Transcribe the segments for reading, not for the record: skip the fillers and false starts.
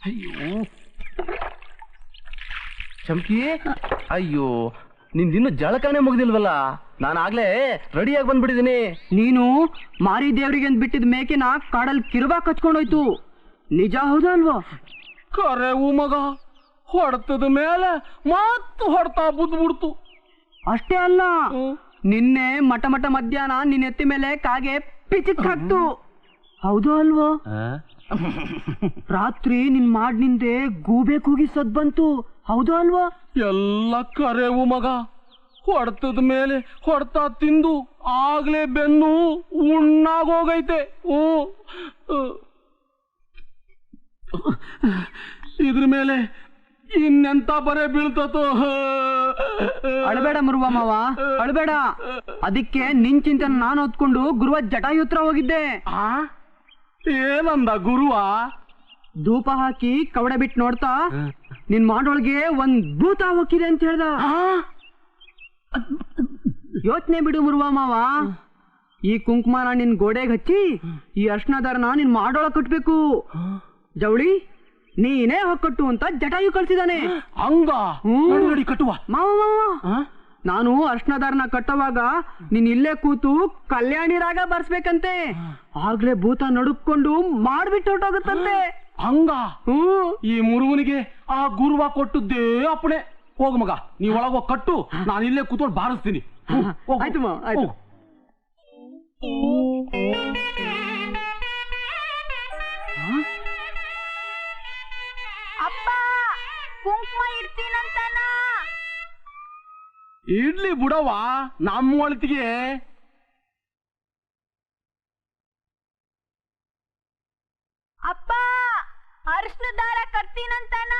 ಅಯ್ಯೋ ಚಮ್ಕಿ, ಅಯ್ಯೋ ನಿಂದಿನ್ನು ಜಳಕನೇ ಮುಗ್ದಿಲ್ವಲ್ಲ? ನಾನು ಆಗ್ಲೇ ರೆಡಿಯಾಗಿ ಬಂದ್ಬಿಟ್ಟಿದ್ದೀನಿ. ನೀನು ಮಾರಿ ದೇವ್ರಿಗೆ ಅಂತ ಬಿಟ್ಟಿದ ಮೇಕೆನ ಕಾಡಲ್ಲಿ ಕಿರುಬಾ ಕಚ್ಕೊಂಡೋಯ್ತು, ನಿಜ ಹೌದಾ ಅಲ್ವಾ? ಕರೆವು ಮಗ, ಹೊಡ್ತದ ಮೇಲೆ ಮತ್ತು ಹೊಡ್ತಾ ಬುದ್ಬಿಡ್ತು. ಅಷ್ಟೇ ಅಲ್ಲ, ನಿನ್ನೆ ಮಠ ಮಧ್ಯಾಹ್ನ ನಿನ್ನ ಎತ್ತಿ ಮೇಲೆ ಕಾಗೆ ಪಿಚಿಕ್ ಹಾಕ್ತು, ಹೌದಾ ಅಲ್ವಾ? ರಾತ್ರಿ ನಿನ್ ಮಾಡ್ನಿಂದೆ ಗೂಬೆ ಕೂಗಿ ಸದ್ ಬಂತು, ಹೌದಾ ಅಲ್ವಾ? ಎಲ್ಲ ಕರೆವು ಮಗ, ಹೊಡ್ತದ ಮೇಲೆ ಹೊಡ್ತಾ ತಿಂದು ಆಗ್ಲೇ ಬೆನ್ನು ಉಣ್ಣಾಗೋಗೈತೆ. ಇದ್ರ ಮೇಲೆ ಇನ್ನೆಂತ ಬರೇ ಬೀಳ್ತತೋ. ಅಳಬೇಡ ಮುರುವ ಮಾವ, ಅಳಬೇಡ. ಅದಕ್ಕೆ ನಿನ್ ಚಿಂತನೆ ನಾನು ಹೊತ್ಕೊಂಡು ಗುರುವ ಜಟಾಯುತ್ರ ಹೋಗಿದ್ದೆ. ಏನಂದ ಗುರುವ? ಧೂಪ ಹಾಕಿ ಕವಡೆ ಬಿಟ್ಟು ನೋಡ್ತಾ ನಿನ್ ಮಾಡೊಳಗೆ ಒಂದ್ ಭೂತ ಹೋಗಿದೆ ಅಂತ ಹೇಳ್ದ. ಯೋಚನೆ ಬಿಡು ಮುರುವ ಮಾವ, ಈ ಕುಂಕುಮನ ನಿನ್ ಗೋಡೆಗೆ ಹಚ್ಚಿ ಈ ಅರ್ಶನದಾರನ ನಿನ್ ಮಾಡೊಳಗೆ ಕಟ್ಬೇಕು. ಜವಳಿ ನೀನೇ ಹೊಕ್ಕಟ್ಟು ಅಂತ ಜಟಾಯು ಕಳ್ಸಿದಾನೆ. ಹಂಗ ಕಟ್ಟುವ ಮಾವ ಮಾವ, ನಾನು ಅರ್ಶನದಾರನ ಕಟ್ಟುವಾಗ ನೀನ್ ಇಲ್ಲೇ ಕೂತು ಕಲ್ಯಾಣಿ ರಾಗ ಬರ್ಸ್ಬೇಕಂತೆ. ಆಗ್ಲೇ ಭೂತ ನಡುಕೊಂಡು ಮಾಡ್ಬಿಟ್ಟು ಹೊರಟೋಗುತ್ತಂತೆ. ಹಂಗ ಈ ಮುರುಗನಿಗೆ ಆ ಗುರುವ ಕೊಟ್ಟದ್ದೇ ಅಪ್ಪಣೆ. ಹೋಗು ಮಗ, ನೀ ಒಳಗ ಕಟ್ಟು, ನಾನು ಇಲ್ಲೇ ಕೂತ್ಕೊಂಡು ಬಾರಿಸ್ತೀನಿ. ಆಯ್ತು ಮಾವ, ಆಯ್ತು. ಅಪ್ಪ ಕುಂಕುಮ ಇಡ್ತೀನಂತಾನ. ಇಡ್ಲಿ ಬಿಡವ, ನಮ್ಮ ಒಳತಿಗೆ. ಅಪ್ಪ ಅರಿಶಿನ ದಾರ ಕಟ್ತೀನಂತಾನ.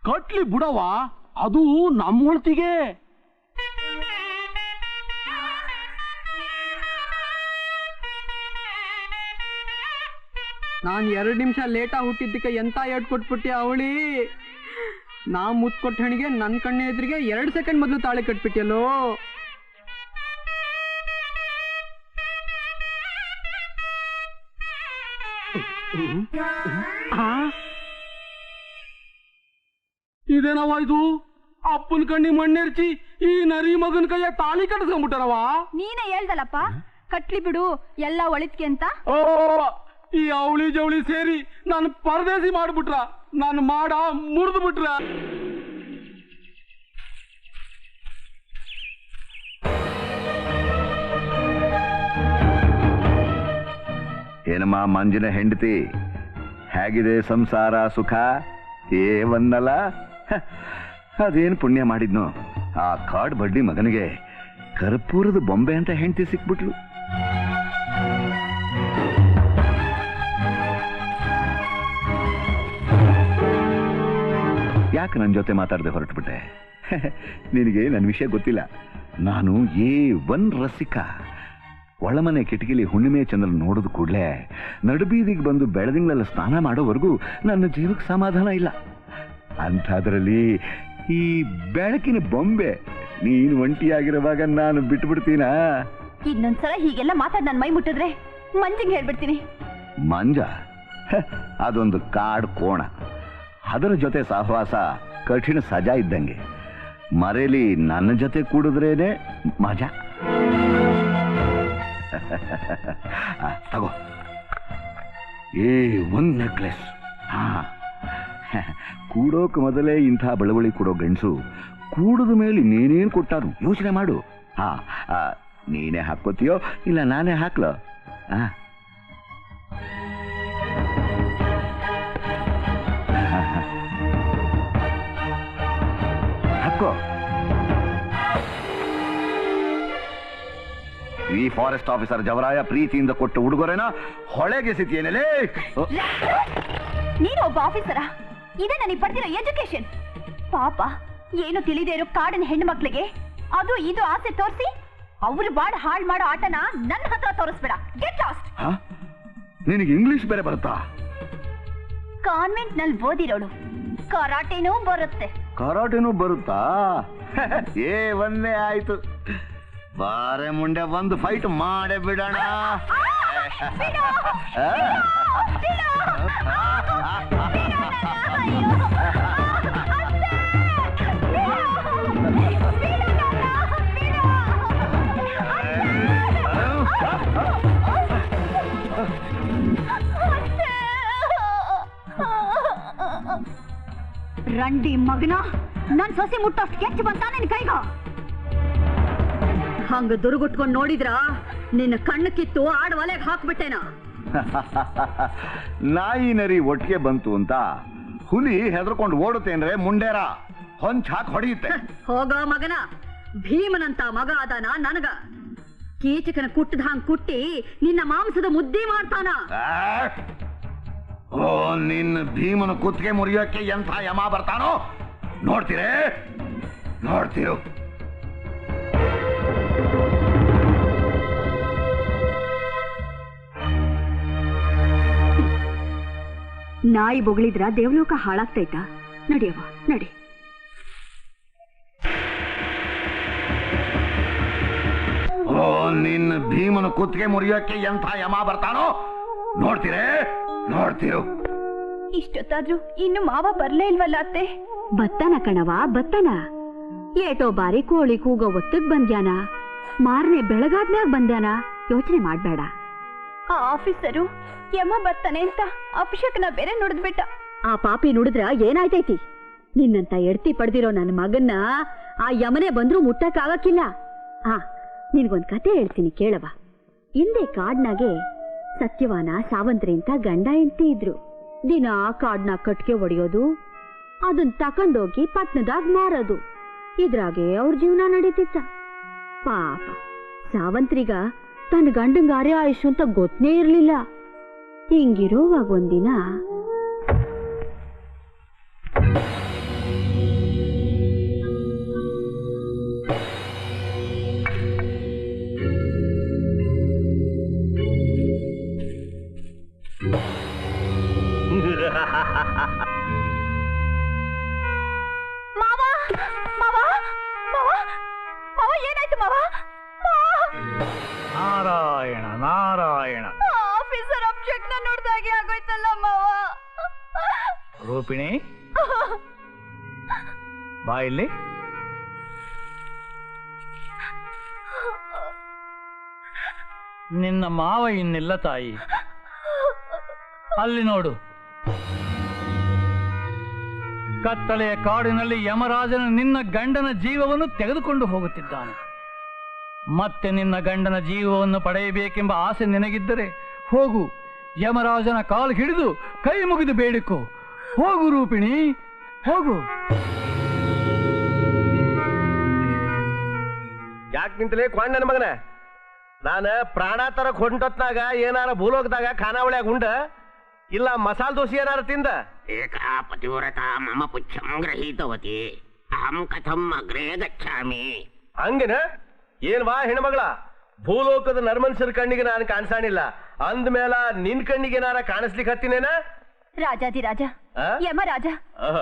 ಕಟ್ಲಿ ಬಿಡವ, ಅದು ನಮ್ಮ ಒಳತಿಗೆ. ನಾನ್ 2 ನಿಮಿಷ ಲೇಟಾಗಿ ಹುಟ್ಟಿದ್ದಕ್ಕೆ ಎಂತ ಏಟ್ ಕೊಟ್ಬಿಟ್ಟಿ ಅವಳಿ. ನಾ ಮುತ್ಕೊಟ್ಟ ಹಣಿಗೆ ನನ್ ಕಣ್ಣೆ ಎದುರಿಗೆ 2 ಸೆಕೆಂಡ್ ಮೊದಲು ತಾಳಿ ಕಟ್ಬಿಟ್ಟಿಯಲ್ಲೋ. ಇದೇನವ ಇದು? ಅಪ್ಪನ ಕಣ್ಣಿ ಮಣ್ಣೆರ್ಚಿ ಈ ನರಿ ಮಗನ ಕೈಯ ತಾಳಿ ಕಟ್ಟಿಸ್ಕೊಂಡ್ಬಿಟ್ಟಾರವ. ನೀನೇ ಹೇಳ್ದಲ್ಲಪ್ಪ ಕಟ್ಲಿ ಬಿಡು ಎಲ್ಲ ಒಳಿತ್ಗೆ ಅಂತ. ಓ, ಈ ಅವಳಿ ಜವಳಿ ಸೇರಿ ನಾನು ಪರದೇಸಿ ಮಾಡ್ಬಿಟ್ರ, ನಾನು ಮಾಡ ಮುರಿದು ಬಿಟ್ರ. ಏನಮ್ಮ ಮಂಜಿನ ಹೆಂಡತಿ, ಹೇಗಿದೆ ಸಂಸಾರ ಸುಖ? ಏವನ್ನಲ್ಲ, ಅದೇನು ಪುಣ್ಯ ಮಾಡಿದ್ನು, ಆ ಕಾಡ್ ಬಡ್ಡಿ ಮಗನಿಗೆ ಕರ್ಪೂರದ ಬೊಂಬೆ ಅಂತ ಹೆಂಡತಿ ಸಿಕ್ಬಿಟ್ಲು. ಯಾಕೆ ನನ್ನ ಜೊತೆ ಮಾತಾಡದೆ ಹೊರಟುಬಿಟ್ಟೆ? ನಿನಗೆ ನನ್ನ ವಿಷಯ ಗೊತ್ತಿಲ್ಲ. ನಾನು A1 ರಸಿಕ. ಒಳಮನೆ ಕಿಟಕಿಲಿ ಹುಣ್ಣಿಮೆ ಚಂದ್ರ ನೋಡಿದ ಕೂಡಲೇ ನಡುಬೀದಿಗೆ ಬಂದು ಬೆಳದಿಂಗಳೆಲ್ಲ ಸ್ನಾನ ಮಾಡೋವರೆಗೂ ನನ್ನ ಜೀವಕ್ಕೆ ಸಮಾಧಾನ ಇಲ್ಲ. ಅಂಥದ್ರಲ್ಲಿ ಈ ಬೆಳಕಿನ ಬೊಂಬೆ ನೀನು ಒಂಟಿಯಾಗಿರುವಾಗ ನಾನು ಬಿಟ್ಬಿಡ್ತೀನಾ? ಇನ್ನೊಂದ್ಸಲ ಹೀಗೆಲ್ಲ ಮಾತಾಡ್ ನನ್ ಮೈ ಮುಟ್ಟಿದ್ರೆ ಮಂಜಿಗೆ ಹೇಳ್ಬಿಡ್ತೀನಿ. ಮಂಜ ಅದೊಂದು ಕಾಡ್ ಕೋಣ, ಅದರ ಜೊತೆ ಸಹವಾಸ ಕಠಿಣ ಸಜಾ ಇದ್ದಂಗೆ. ಮರೇಲಿ ನನ್ನ ಜೊತೆ ಕೂಡಿದ್ರೇನೆ ಮಜಾ. ತಗೋ, A1 ನೆಕ್ಲೆಸ್. ಕೂಡೋಕ್ ಮೊದಲೇ ಇಂಥ ಬಳವಳಿ ಕೊಡೋ ಗಂಡಸು ಕೂಡದ ಮೇಲೆ ನೀನೇನು ಕೊಟ್ಟಾರು ಯೋಚನೆ ಮಾಡು. ನೀನೇ ಹಾಕೋತೀಯೋ ಇಲ್ಲ ನಾನೇ ಹಾಕ್ಲೋ? ಹಾಕೋ. ಈ ಫಾರೆಸ್ಟ್ ಆಫೀಸರ್ ಜವರಾಯ ಪ್ರೀತಿಯಿಂದ ಕೊಟ್ಟ ಉಡುಗೊರೆನ ಹೊಳೆಗೆಸಿತಿಯೇನಲೇ? ನೀನು ಒಬ್ಬ ಆಫೀಸರ? ಇದೇ ನನಗೆ ಪಡೆದಿರೋ ಎಜುಕೇಶನ್. ಪಾಪ ಏನು ತಿಳಿದೇ ಇರೋ ಕಾಡಿನ ಹೆಣ್ಣು ಮಕ್ಳಿಗೆ ಅದು ಇದು ಆಸೆ ತೋರಿಸಿ ಅವ್ರು ಬಾಡ್ ಹಾಳು ಮಾಡೋ ಆಟನ ನನ್ನ ಹತ್ರ ತೋರಿಸ್ಬೇಡ. Get lost. ನಿನಗೆ ಇಂಗ್ಲಿಷ್ ಬೇರೆ ಬರುತ್ತಾ? ಕಾನ್ವೆಂಟ್ ನಲ್ಲಿ ಓದಿರೋಳು, ಕರಾಟೆನೂ ಬರುತ್ತೆ. ಕರಾಟೆನೂ ಬರುತ್ತಾ? A1 ಆಯ್ತು. ಬಾರೆ ಮುಂಡೆ ಒಂದು ಫೈಟ್ ಮಾಡೇ ಬಿಡೋಣ. ರಂಡಿ ಮಗನ ನನ್ ಸೊಸೆ ಮುಟ್ಟೋಷ್ಟು ಕೆಚ್ಚ ಬಂತ ನಿನ್ ಕೈಗ ಹಂಗ ದುರ್ಗುಟ್ಕೊಂಡ್ ನೋಡಿದ್ರ ನಿನ್ನ ಕಣ್ಣು ಕಿತ್ತು ಆಡ್ ಒಲೆಗೆ ಹಾಕ್ಬಿಟ್ಟೇನ. ನಾಯಿ ನರಿ ಒಟ್ಟಿಗೆ ಬಂತು ಅಂತ ಹುಲಿ ಹೆದರ್ಕೊಂಡು ಓಡುತ್ತೇನ್ರೆ ಮುಂಡೇರ ಹೊಂಚ್ ಹಾಕಿ ಹೊಡೆಯುತ್ತೆ. ಹೋಗ ಮಗನ, ಭೀಮನಂತ ಮಗ ಅದಾನ ನನಗ. ಕೀಚಕನ ಕುಟ್ಟದ ಹಂಗ್ ಕುಟ್ಟಿ ನಿನ್ನ ಮಾಂಸದ ಮುದ್ದೆ ಮಾಡ್ತಾನ. ಓ ನಿನ್ನ ಭೀಮನ ಕುತ್ತಿಗೆ ಮುರಿಯೋಕೆ ಎಂಥ ಯಮ ಬರ್ತಾನೋ ನೋಡ್ತೀರೇ, ನೋಡ್ತೀರು. ನಾಯಿ ಬೊಗಳಿದ್ರ ದೇವಲೋಕ ಹಾಳಾಗ್ತೈತ. ನಡಿಯವ್ವ ನಡಿ. ಓ ನಿನ್ನ ಭೀಮನ ಕುತ್ತಿಗೆ ಮುರಿಯೋಕೆ ಎಂಥ ಯಮ ಬರ್ತಾನೋ ನೋಡ್ತೀರೇ, ನೋಡ್ತೀರು. ಇಷ್ಟೊತ್ತಾದ್ರೂ ಇನ್ನು ಮಾವ ಬರ್ಲೇ ಇಲ್ವಲ್ಲ ಅತ್ತೆ? ಬತ್ತಾನ ಕಣವ ಬತ್ತಾನ. ಏಟೋ ಬಾರಿ ಕೋಳಿ ಕೂಗೋ ಒತ್ತಿಗ್ ಬಂದ್ಯಾನ, ಮಾರನೆ ಬೆಳಗಾದ್ಮ್ಯಾಗ ಬಂದ್ಯಾನ. ಯೋಚನೆ ಮಾಡ್ಬೇಡ. ಆ ಆಫೀಸರು ಯಮ ಬರ್ತಾನೆ ಅಂತ ಅಭಿಷೇಕನ ಬೇರೆ ನುಡಿದ್ಬಿಟ್ಟ. ಆ ಪಾಪಿ ನುಡಿದ್ರ ಏನಾಯ್ತೈತಿ? ನಿನ್ನಂತ ಎಡ್ತಿ ಪಡೆದಿರೋ ನನ್ನ ಮಗನ್ನ ಆ ಯಮನೆ ಬಂದ್ರೂ ಮುಟ್ಟಕ್ಕಾಗಕ್ಕಿಲ್ಲ. ನಿನ್ಗೊಂದ್ ಕತೆ ಹೇಳ್ತೀನಿ ಕೇಳವ. ಹಿಂದೆ ಕಾಡ್ನಾಗೆ ಸತ್ಯವಾನ ಸಾವಂತ್ರಿ ಅಂತ ಗಂಡ ಹೆಂಡತಿ ಇದ್ರು. ದಿನ ಕಾಡ್ನ ಕಟ್ಗೆ ಒಡೆಯೋದು, ಅದನ್ ತಕೊಂಡೋಗಿ ಪಟ್ನದಾಗ ಮಾರೋದು, ಇದ್ರಾಗೆ ಅವ್ರ ಜೀವನ ನಡೀತಿತ್ತ. ಪಾಪ ಸಾವಂತ್ರಿಗ ತನ್ನ ಗಂಡಂಗಾರೇ ಆಯುಷ್ ಅಂತ ಗೊತ್ತೇ ಇರ್ಲಿಲ್ಲ. ಹಿಂಗಿರೋವಾಗ ಒಂದಿನ ಏನಾಯ್ತು ಮಾವ? ನಾರಾಯಣ ನಾರಾಯಣ. ಆಫೀಸರ್ ಅಭಿಷೇಕ್ನ ನೋಡ್ದಾಗೆ ಆಗೋಯ್ತಲ್ಲ ಮಾವ. ರೂಪಿಣಿ ಬಾ ಇಲ್ಲಿ. ನಿನ್ನ ಮಾವ ಇನ್ನಿಲ್ಲ ತಾಯಿ, ಅಲ್ಲಿ ನೋಡು. ಕತ್ತಲೆಯ ಕಾಡಿನಲ್ಲಿ ಯಮರಾಜನ ನಿನ್ನ ಗಂಡನ ಜೀವವನ್ನು ತೆಗೆದುಕೊಂಡು ಹೋಗುತ್ತಿದ್ದಾನೆ. ಮತ್ತೆ ನಿನ್ನ ಗಂಡನ ಜೀವವನ್ನು ಪಡೆಯಬೇಕೆಂಬ ಆಸೆ ನಿನಗಿದ್ದರೆ ಹೋಗು, ಯಮರಾಜನ ಕಾಲು ಹಿಡಿದು ಕೈ ಮುಗಿದು ಬೇಡಿಕೋ. ಹೋಗು ರೂಪಿಣಿ, ಹೋಗು. ಯಾಕೆ ನಿಂತಲೇ ಕೊಂಡನ ಮಗನ? ನಾನು ಪ್ರಾಣ ತರಕ್ ಹೊಂಟೊತ್ನಾಗ ಏನಾರ ಭೂಲೋಕದಾಗ ಖಾನಾವಳಿಯಾಗ ಉಂಡ ಇಲ್ಲ ಮಸಾಲ ದೋಸೆ ಏನಾರ ತಿಂದ? ಏಕಾ ಪತಿವ್ರತಾ ಮಮ ಪುಚ್ಛಂ ಗ್ರಹೀತವತಿ ಅಹಂ ಕಥಂ ಅಗ್ರೇ ಗಚ್ಚಾಮಿ. ಹಂಗೇನ? ಏನ್ ವಾ ಹೆಣ್ಮಗಳ, ಭೂಲೋಕದ ನರ್ಮನ್ಸರ ಕಣ್ಣಿಗೆ ನಾನು ಕಾಣಿಸಾಣಿಲ್ಲ ಅಂದ್ಮೇಲ ನಿನ್ ಕಣ್ಣಿಗೆ ಏನಾರ ಕಾಣಿಸ್ಲಿಕ್ಕೆ ಹತ್ತಿನೇನ? ರಾಜಾದಿರಾಜ, ಯಮರಾಜ,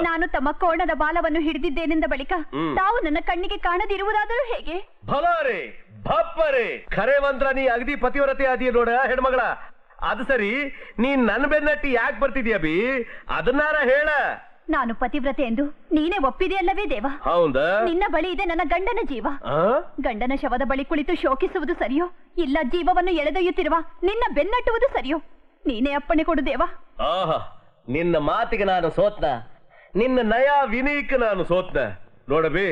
ನಾನು ತಮ್ಮ ಕೋಣದ ಬಾಲವನ್ನು ಹಿಡಿದಿದ್ದೇನೆಂದ ಬಳಿಕ ತಾವು ನನ್ನ ಕಣ್ಣಿಗೆ ಕಾಣದಿರುವುದಾದರೂ ಹೇಗೆ? ಭಲಾರೆ ಭಪ್ಪರೆ, ಖರೆ ಮಂತ್ರ ನೀ ಅಗದಿ ಪತಿವ್ರತೆ ಆದಿಯ ನೋಡ ಹೆಣ್ಮಗಳ. ಅದು ಸರಿ, ನೀನ್ ನನ್ನ ಬೆನ್ನಟ್ಟಿ ಯಾಕೆ ಬರ್ತಿದ್ಯಾ ಬಿ? ಅದನ್ನಾರ ಹೇಳ. ನಾನು ಪತಿವ್ರತೆ ಎಂದು ನೀನೇ ಒಪ್ಪಿದೆಯಲ್ಲವೇ ದೇವ? ಹೌದಾ? ನಿನ್ನ ಬಳಿ ಇದೆ ನನ್ನ ಗಂಡನ ಜೀವ. ಗಂಡನ ಶವದ ಬಳಿ ಕುಳಿತು ಶೋಕಿಸುವುದು ಸರಿಯೋ, ಇಲ್ಲ ಜೀವವನ್ನು ಎಳೆದೊಯ್ಯುತ್ತಿರುವ ನಿನ್ನ ಬೆನ್ನಟ್ಟುವುದು ಸರಿಯೋ? ನೀನೇ ಅಪ್ಪಣೆ ಕೊಡು ದೇವ. ಆಹಾ, ನಿನ್ನ ಮಾತಿಗೆ ನಾನು ಸೋತ್ನ, ನಿನ್ನ ನಯ ವಿನಯಕ್ಕೆ ನಾನು ಸೋತ್ನ. ನೋಡಬಿ,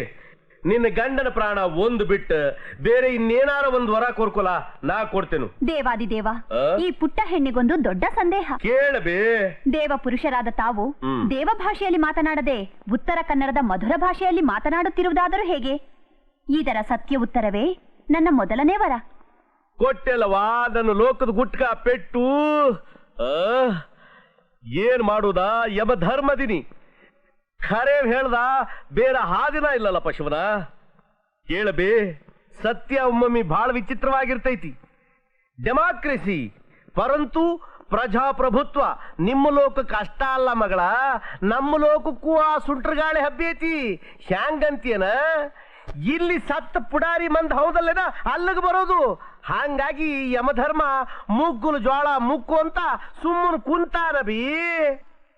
ನಿನ್ನ ಗಂಡನ ಪ್ರಾಣ ಒಂದು ಬಿಟ್ಟು ಬೇರೆ ಇನ್ನೇನಾರ ಒಂದು ವರ ಕೋರ್ಕೊಲ, ನಾ ಕೊಡ್ತೇನು. ದೇವಾದಿದೇವ, ಈ ಪುಟ್ಟ ಹೆಣ್ಣಿಗೊಂದು ದೊಡ್ಡ ಸಂದೇಹ. ಕೇಳಬೇ. ದೇವ ಪುರುಷರಾದ ತಾವು ದೇವ ಭಾಷೆಯಲ್ಲಿ ಮಾತನಾಡದೆ ಉತ್ತರ ಕನ್ನಡದ ಮಧುರ ಭಾಷೆಯಲ್ಲಿ ಮಾತನಾಡುತ್ತಿರುವುದಾದರೂ ಹೇಗೆ? ಇದರ ಸತ್ಯ ಉತ್ತರವೇ ನನ್ನ ಮೊದಲನೇ ವರ. ಕೊಟ್ಟೆಲ್ಲವಾ ನನ್ನ ಲೋಕದ ಗುಟ್ಕ ಪೆಟ್ಟು. ಏನ್ ಮಾಡುವುದಾ ಯಮ ಧರ್ಮದಿನಿ? ಖರೆ ಹೇಳ್ದ, ಬೇರೆ ಹಾದಿನ ಇಲ್ಲಲ್ಲ ಪಶುವನ. ಕೇಳಬೇ, ಸತ್ಯ ಒಮ್ಮೊಮ್ಮೆ ಬಹಳ ವಿಚಿತ್ರವಾಗಿರ್ತೈತಿ. ಡೆಮಾಕ್ರಸಿ ಪರಂತು ಪ್ರಜಾಪ್ರಭುತ್ವ ನಿಮ್ಮ ಲೋಕಕ್ಕೆ ಅಷ್ಟ ಅಲ್ಲ ಮಗಳ, ನಮ್ಮ ಲೋಕಕ್ಕೂ ಆ ಸುಂಟ್ರಗಾಳಿ ಹಬ್ಬೈತಿ. ಹ್ಯಾಂಗಂತೀಯನ? ಇಲ್ಲಿ ಸತ್ತ ಪುಡಾರಿ ಮಂದ್ ಹೌದಲ್ಲೇನ ಅಲ್ಲಿಗೆ ಬರೋದು. ಹಂಗಾಗಿ ಯಮಧರ್ಮ ಮುಗ್ಗುಲು ಜ್ವಾಳ ಮುಕ್ಕು ಅಂತ ಸುಮ್ಮನೆ ಕುಂತಾನ ಬಿ.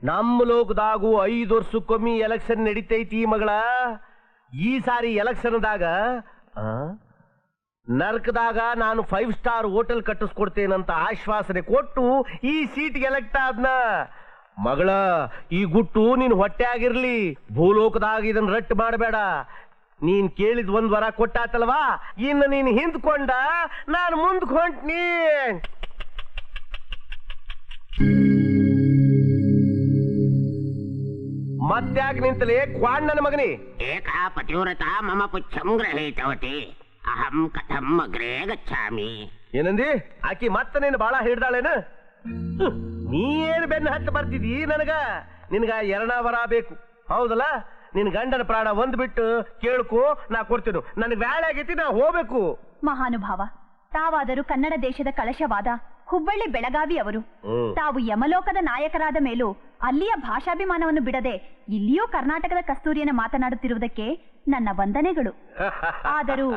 ನಮ್ಮ ಲೋಕದಾಗೂ 5 ವರ್ಷಕ್ಕೊಮ್ಮೆ ಎಲೆಕ್ಷನ್ ನಡೀತೈತಿ ಮಗಳ. ಈ ಸಾರಿ ಎಲೆಕ್ಷನ್ದಾಗ ನರ್ಕದಾಗ ನಾನು 5 ಸ್ಟಾರ್ ಹೋಟೆಲ್ ಕಟ್ಟಿಸ್ಕೊಡ್ತೇನಂತ ಆಶ್ವಾಸನೆ ಕೊಟ್ಟು ಈ ಸೀಟ್ಗೆ ಎಲೆಕ್ಟ್ ಆದ್ನ. ಮಗಳ, ಈ ಗುಟ್ಟು ನೀನ್ ಹೊಟ್ಟೆ ಆಗಿರ್ಲಿ, ಭೂಲೋಕದಾಗ ಇದನ್ನ ರಟ್ಟು ಮಾಡಬೇಡ. ನೀನ್ ಕೇಳಿದ್ 1 ವರ ಕೊಟ್ಟಾತಲ್ವಾ, ಇನ್ನು ನೀನ್ ಹಿಂದ್ಕೊಂಡ ನಾನು ಮುಂದಕ್ಕೆ ಹೊಂಟ್ನಿ. ಮತ್ತ್ಯಾಗ ನಿಂತಲೇ ಕ್ವಾಣ್ ನನ್ನ ಮಗನಿ. ಏಕಾ ಪತಿವ್ರತಾ ಮಮ ಪುಚ್ಛಂ ಗೃಹೀತವತಿ ಅಹಂ ಕಥಂ ಅಗ್ರೇ ಗಚ್ಚಾಮಿ. ಏನಂದಿ? ಆಕಿ ಮತ್ತೆ ನೀನು ಬಾಳ ಹಿಡ್ದಾಳೇನ? ನೀ ಏನ್ ಬೆನ್ನ ಹತ್ತು ಬರ್ತಿದಿ ನನಗ? ನಿನಗ 2 ವರ ಬೇಕು ಹೌದಲ್ಲ? ನಿನ್ ಗಂಡನ ಪ್ರಾಣ ಒಂದ್ ಬಿಟ್ಟು ಕೇಳ್ಕೊ, ನಾ ಕೊಡ್ತೀನಿ. ನನಗೆ ವ್ಯಾಳೆ ಆಗೈತಿ, ನಾ ಹೋಗ್ಬೇಕು. ಮಹಾನುಭಾವ, ತಾವಾದರೂ ಕನ್ನಡ ದೇಶದ ಕಳಶವಾದ ಹುಬ್ಬಳ್ಳಿ ಬೆಳಗಾವಿ ಅವರು. ತಾವು ಯಮಲೋಕದ ನಾಯಕರಾದ ಮೇಲೂ ಅಲ್ಲಿಯ ಭಾಷಾಭಿಮಾನವನ್ನು ಬಿಡದೆ ಇಲ್ಲಿಯೂ ಕರ್ನಾಟಕದ ಕಸ್ತೂರಿಯನ್ನು ಮಾತನಾಡುತ್ತಿರುವುದಕ್ಕೆ ನನ್ನ ವಂದನೆಗಳು. ಆದರೂ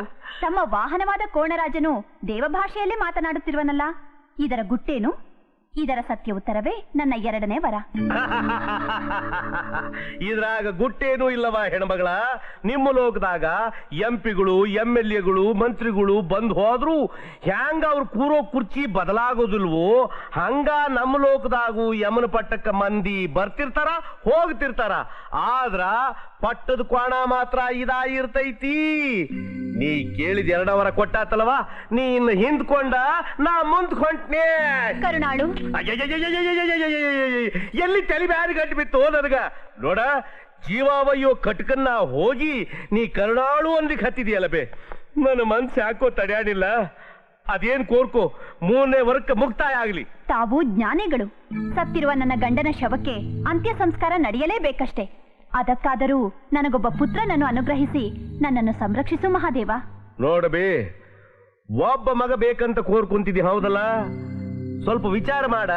ತಮ್ಮ ವಾಹನವಾದ ಕೋಣರಾಜನು ದೇವಭಾಷೆಯಲ್ಲೇ ಮಾತನಾಡುತ್ತಿರುವನಲ್ಲ, ಇದರ ಗುಟ್ಟೇನು? ಇದರ ಸತ್ಯ ಉತ್ತರವೇ ನನ್ನ 2ನೇ ವರ. ಇದ್ರಾಗ ಗುಟ್ಟೇನೂ ಇಲ್ಲವಾ ಹೆಣ್ಮಗಳ? ನಿಮ್ಮ ಲೋಕದಾಗ ಎಂಪಿಗಳು, MLAಗಳು, ಮಂತ್ರಿಗಳು ಬಂದು ಹೋದ್ರು ಹ್ಯಾಂಗ ಅವ್ರು ಕೂರೋ ಕುರ್ಚಿ ಬದಲಾಗೋದಿಲ್ವೋ, ಹಂಗ ನಮ್ಮ ಲೋಕದಾಗೂ ಯಮನ ಪಟ್ಟಕ್ಕ ಮಂದಿ ಬರ್ತಿರ್ತಾರ, ಹೋಗ್ತಿರ್ತಾರ. ಆದ್ರ ಪಟ್ಟದ ಕ್ವಾಣ ಮಾತ್ರ ಇದಾಗಿರ್ತೈತಿ. ನೀ ಕೇಳಿದ 2 ವರ ಕೊಟ್ಟಾತಲ್ವಾ, ನೀ ಇನ್ನು ಹಿಂದ್ಕೊಂಡ ನಾ ಮುಂದ್ ಹೊಂಟ್ನೆ. ಕರುಣಾಳು, ಎಲ್ಲಿ ತಲೆ ಬ್ಯಾರಿ ಗಂಟು ಬಿತ್ತು ನನಗ? ನೋಡ, ಜೀವಾವಯ್ಯೋ ಕಟ್ಕನ್ನ ಹೋಗಿ ನೀ ಕರುಣಾಳು ಅಂದಿಗೆ ಹತ್ತಿದೆಯಲ್ಲ ಬೇ, ನನ್ನ ಮನ್ಸು ಯಾಕೋ ತಡೆಯಾಡಿಲ್ಲ. ಅದೇನ್ ಕೋರ್ಕೋ, 3ನೇ ವರ್ಗಕ್ಕೆ ಮುಕ್ತಾಯ ಆಗ್ಲಿ. ತಾವು ಜ್ಞಾನಿಗಳು. ಸತ್ತಿರುವ ನನ್ನ ಗಂಡನ ಶವಕ್ಕೆ ಅಂತ್ಯ ಸಂಸ್ಕಾರ ನಡೆಯಲೇಬೇಕಷ್ಟೇ. ಅದಕ್ಕಾದರೂ ನನಗೊಬ್ಬ ಪುತ್ರನನ್ನು ಅನುಗ್ರಹಿಸಿ ನನ್ನನ್ನು ಸಂರಕ್ಷಿಸು ಮಹಾದೇವ. ನೋಡಬೇ, ಒಬ್ಬ ಮಗ ಬೇಕಂತ ಕೋರ್ಕೊಂತಿದ್ದಿ ಹೌದಲ್ಲ? ಸ್ವಲ್ಪ ವಿಚಾರ ಮಾಡ.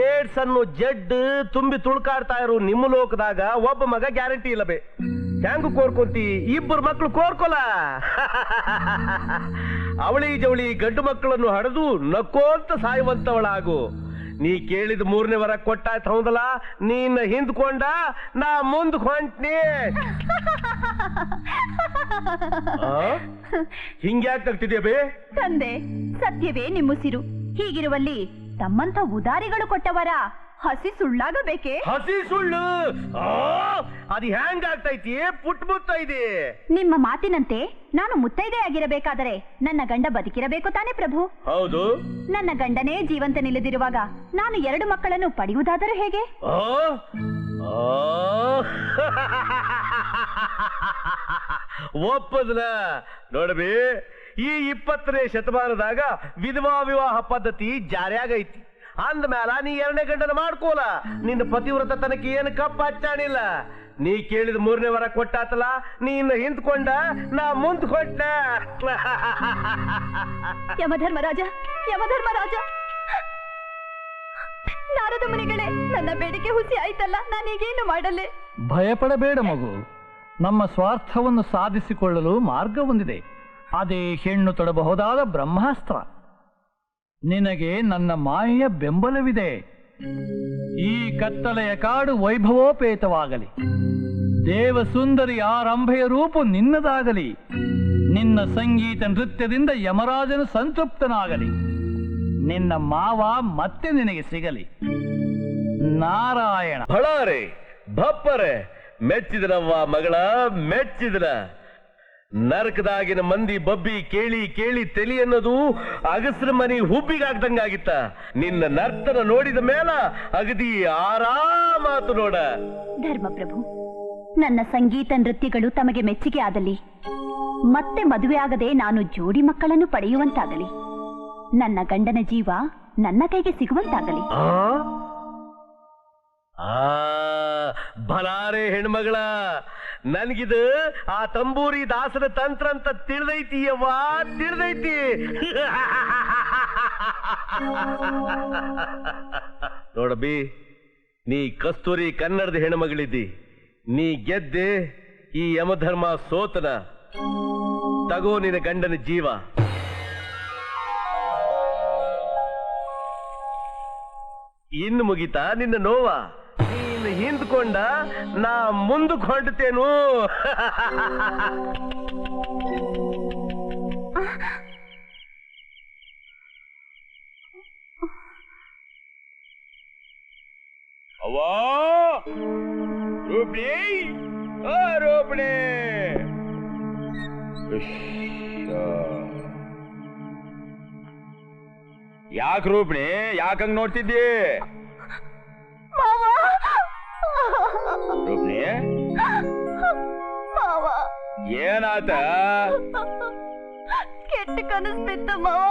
ಏಡ್ಸ್ ಅನ್ನೋ ಜಡ್ ತುಂಬಿ ತುಳ್ಕಾಡ್ತಾ ಇರೋ ನಿಮ್ಮ ಲೋಕದಾಗ ಒಬ್ಬ ಮಗ ಗ್ಯಾರಂಟಿ ಇಲ್ಲ ಬೇ. ಹ್ಯಾಂಗ ಕೋರ್ಕೊಂತಿ? 2 ಮಕ್ಕಳು ಕೋರ್ಕೊಲ. ಅವಳಿ ಜವಳಿ ಗಂಡು ಮಕ್ಕಳನ್ನು ಹಡೆದು ನಕ್ಕೋಂತ ಸಾಯುವಂತವಳಾಗು. ನೀ ಕೇಳಿದ 3ನೇ ವರ ಕೊಟ್ಟಾಯ್ತು ಹೌದಲ್ಲ? ನೀನ್ ಹಿಂದ್ಕೊಂಡ ನಾ ಮುಂದ್ ಹೊಂಟ್ನಿ. ಹಿಂಗ್ಯಾಕಾಗ್ತಿದ್ಯಾ ಬೇ? ತಂದೆ, ಸತ್ಯವೇ ನಿಮ್ಮುಸಿರು. ಹೀಗಿರುವಲ್ಲಿ ತಮ್ಮಂತ ಉದಾರಿಗಳು ಕೊಟ್ಟವರ ಹಸಿ ಸುಳ್ಳಾಗಬೇಕೆ? ಹಸಿ ಸುಳ್ಳು ಅದು ಹ್ಯಾಂಗ್ ಆಗ್ತೈತಿ? ಪುಟ್ ಮುತ್ತೈದೆ. ನಿಮ್ಮ ಮಾತಿನಂತೆ ನಾನು ಮುತ್ತೈದೆ ಆಗಿರಬೇಕಾದರೆ ನನ್ನ ಗಂಡ ಬದುಕಿರಬೇಕು ತಾನೇ ಪ್ರಭು? ಹೌದು. ನನ್ನ ಗಂಡನೇ ಜೀವಂತ ನಿಲ್ಲದಿರುವಾಗ ನಾನು 2 ಮಕ್ಕಳನ್ನು ಪಡೆಯುವುದಾದರೂ ಹೇಗೆ? ಒಪ್ಪದನ ನೋಡಬಿ, ಈ 20ನೇ ಶತಮಾನದಾಗ ವಿಧವಾ ವಿವಾಹ ಪದ್ಧತಿ ಜಾರಿಯಾಗೈತಿ. ಅಂದ್ಮೇಲ ನೀ 2ನೇ ಗಂಡನ ಮಾಡ್ಕೋಲ. ನಿನ್ನ ಪತಿವ್ರತ ತನಕ ಏನು ಕಪ್ಪ ಹಚ್ಚಾಣಿಲ್ಲ. ನೀ ಕೇಳಿದ 3ನೇ ವರ ಕೊಟ್ಟಾತಲ್ಲ, ನೀ ಇನ್ನು ಹಿಂದ್ಕೊಂಡ ನಾ ಮುಂದ್ ಕೊಟ್ಟ. ಯಮಧರ್ಮರಾಜ, ಯಮಧರ್ಮರಾಜ, ನಾರದ ಮುನಿಗಳೇ, ನನ್ನ ಬೇಡಿಕೆ ಹುಸಿ ಆಯ್ತಲ್ಲ, ನಾನೀಗೇನು ಮಾಡಲೆ? ಭಯಪಡಬೇಡ ಮಗು. ನಮ್ಮ ಸ್ವಾರ್ಥವನ್ನು ಸಾಧಿಸಿಕೊಳ್ಳಲು ಮಾರ್ಗ ಹೊಂದಿದೆ. ಅದೇ ಹೆಣ್ಣು ತೊಡಬಹುದಾದ ಬ್ರಹ್ಮಾಸ್ತ್ರ. ನಿನಗೆ ನನ್ನ ಮಾಯೆಯ ಬೆಂಬಲವಿದೆ. ಈ ಕತ್ತಲೆಯ ಕಾಡು ವೈಭವೋಪೇತವಾಗಲಿ. ದೇವಸುಂದರಿ ಆರಂಭೆಯ ರೂಪು ನಿನ್ನದಾಗಲಿ. ನಿನ್ನ ಸಂಗೀತ ನೃತ್ಯದಿಂದ ಯಮರಾಜನು ಸಂತೃಪ್ತನಾಗಲಿ. ನಿನ್ನ ಮಾವ ಮತ್ತೆ ನಿನಗೆ ಸಿಗಲಿ. ನಾರಾಯಣ. ಭಳಾರೆ ಭಪ್ಪರೆ, ಮೆಚ್ಚಿದನವ್ವ ಮಗಳ, ಮೆಚ್ಚಿದನ. ನರಕದಾಗಿನ ಮಂದಿ ಬಬ್ಬಿ ಕೇಳಿ ಕೇಳಿ ತಲಿ ಅನ್ನೋದು ಅಗಸ್ರ ಮನಿ ಹುಬ್ಬಿಗಾಗ್ದಂಗಾಗಿತ್ತ. ನಿನ್ನ ನರ್ತನ ನೋಡಿದ ಮೇಲ ಅಗದಿ ಆರಾಮಾತು ನೋಡ. ಧರ್ಮಪ್ರಭು, ನನ್ನ ಸಂಗೀತ ನೃತ್ಯಗಳು ತಮಗೆ ಮೆಚ್ಚುಗೆ ಆದಲ್ಲಿ, ಮತ್ತೆ ಮದುವೆ ಆಗದೆ ನಾನು ಜೋಡಿ ಮಕ್ಕಳನ್ನು ಪಡೆಯುವಂತಾಗಲಿ. ನನ್ನ ಗಂಡನ ಜೀವ ನನ್ನ ಕೈಗೆ ಸಿಗುವಂತಾಗಲಿ. ಭಲಾರೆ ಹೆಣ್ಮಗಳ, ನನ್ಗಿದು ಆ ತಂಬೂರಿ ದಾಸನ ತಂತ್ರ ಅಂತ ತಿಳಿದೈತಿ ಅವ್ವ, ತಿಳಿದೈತಿ. ನೋಡಬಿ, ನೀ ಕಸ್ತೂರಿ ಕನ್ನಡದ ಹೆಣ್ಮಗಳಿದ್ದಿ. ನೀ ಗೆದ್ದೆ, ಈ ಯಮಧರ್ಮ ಸೋತನ. ತಗೋ ನಿನ್ನ ಗಂಡನ ಜೀವ. ಇನ್ನು ಮುಗಿತಾ ನಿನ್ನ ನೋವ? ನೀನು ಹಿಂದ್ಕೊಂಡ ನಾ ಮುಂದಕ್ಕೆ ಹೊಂಟತೇನು. ಅವ್ವಾ ರೂಪಣಿ, ರೂಪಣಿ, ಯಾಕ ರೂಪಣಿ, ಯಾಕಂಗ್ ನೋಡ್ತಿದ್ದಿ? ರೂಪಣಿ, ಮಾವ ಏನಾತ? ಕೆಟ್ಟ ಕನಸು ಬಿತ್ತ ಮಾವ.